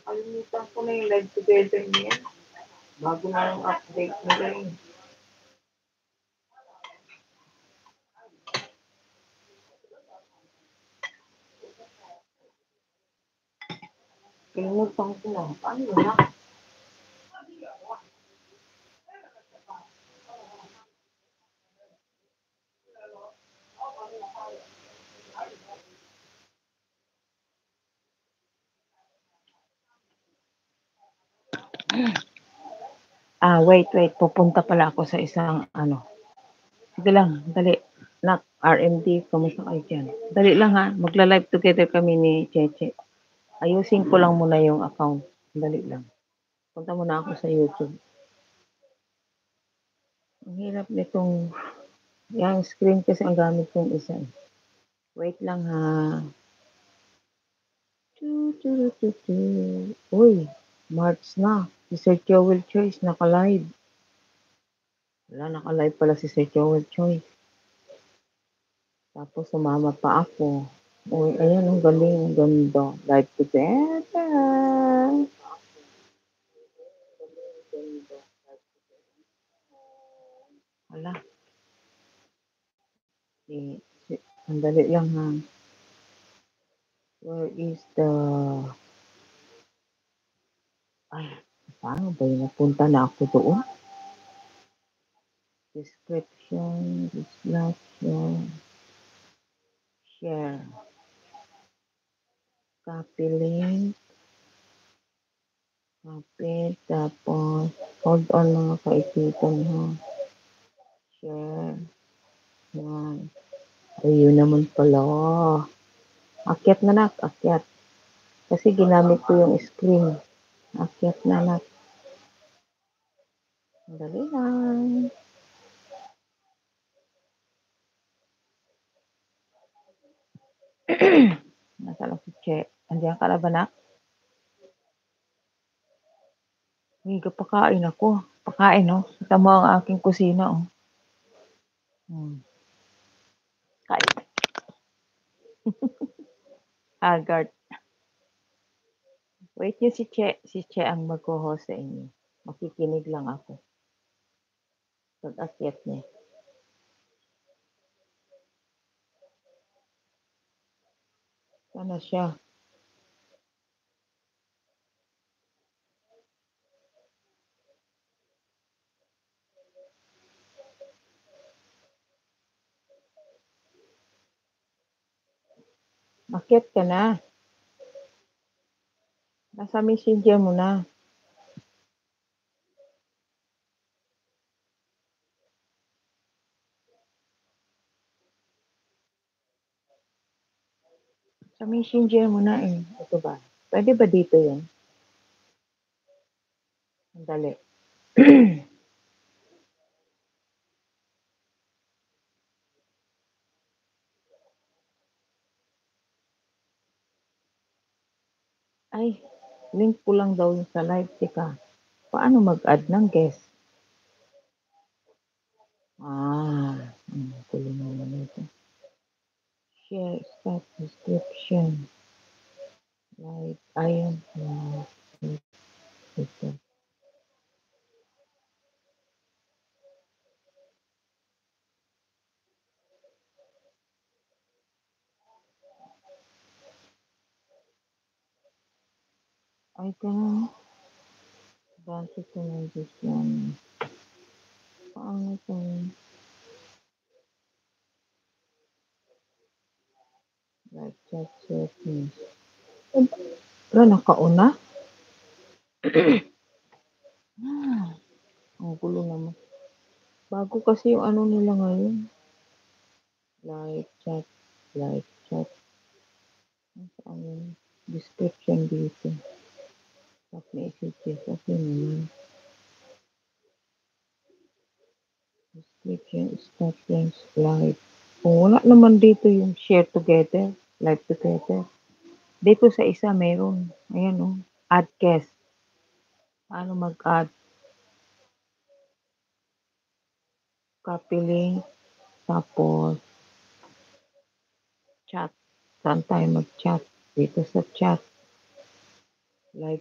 Nakalimutan ko na yung live together niya. Bago na yung update nila eh. Kalimutan ko na. Paano na? Wait. Pupunta pala ako sa isang ano. Sige lang, dali. Nak, RMD, kamusta kayo dyan? Dali lang ha, magla-live together kami ni Cheche. Ayusin ko lang muna yung account. Dali lang. Punta muna ako sa YouTube. Ang hirap nitong, yung screen kasi ang gamit kong isa. Wait lang ha. Uy, March na. Si Sir Joel Choice naka-live. Wala, naka-live pala si Sir Joel Choice. Tapos sumama pa ako. Uy, ayan, ang galing, ang ganda. Live together. Wala. Sandali lang ha. Where is the... Ay, paano ba yun? Napunta na ako doon. Description, discussion, share. Copy link. Copy, tapos, hold on mga kaibigan ha. Share. Yan. Ayun naman pala. Akyat na nak, akyat. Kasi ginamit ko yung screen. Akyat na nak. Dali lang. Nasa lang si Che. Andiyan ka na ba nak? Hindi ka pakain ako. Pakain no. Kita mo ang aking kusina oh. Kain. Haggard. Wait nyo si Che. Si Che ang mag-host sa inyo. Makikinig lang ako. Pag-akyat niya. Sana siya. Akyat ka na. Nasa messenger mo na. Sa messenger mo na eh. Ito ba? Pwede ba dito yun? Dali. Ay, link ko lang daw yung sa live. Teka, paano mag-add ng guest? Tuloy naman ito. Share, start description. Like, ayun. Ito. Ay, ganun. Base ko na yan. Paano ito? Like, chat settings. Wala, nakauna? Ang gulo naman. Bago kasi yung ano nila ngayon. Like, chat. Saan yun? Description dito. Top messages. Okay naman. Description, start links, live. Kung wala naman dito yung share together, live together. Dito sa isa meron. Ayan o. Add guest. Paano mag-add? Copy link. Tapos, chat. Saan tayo mag-chat? Dito sa chat. Live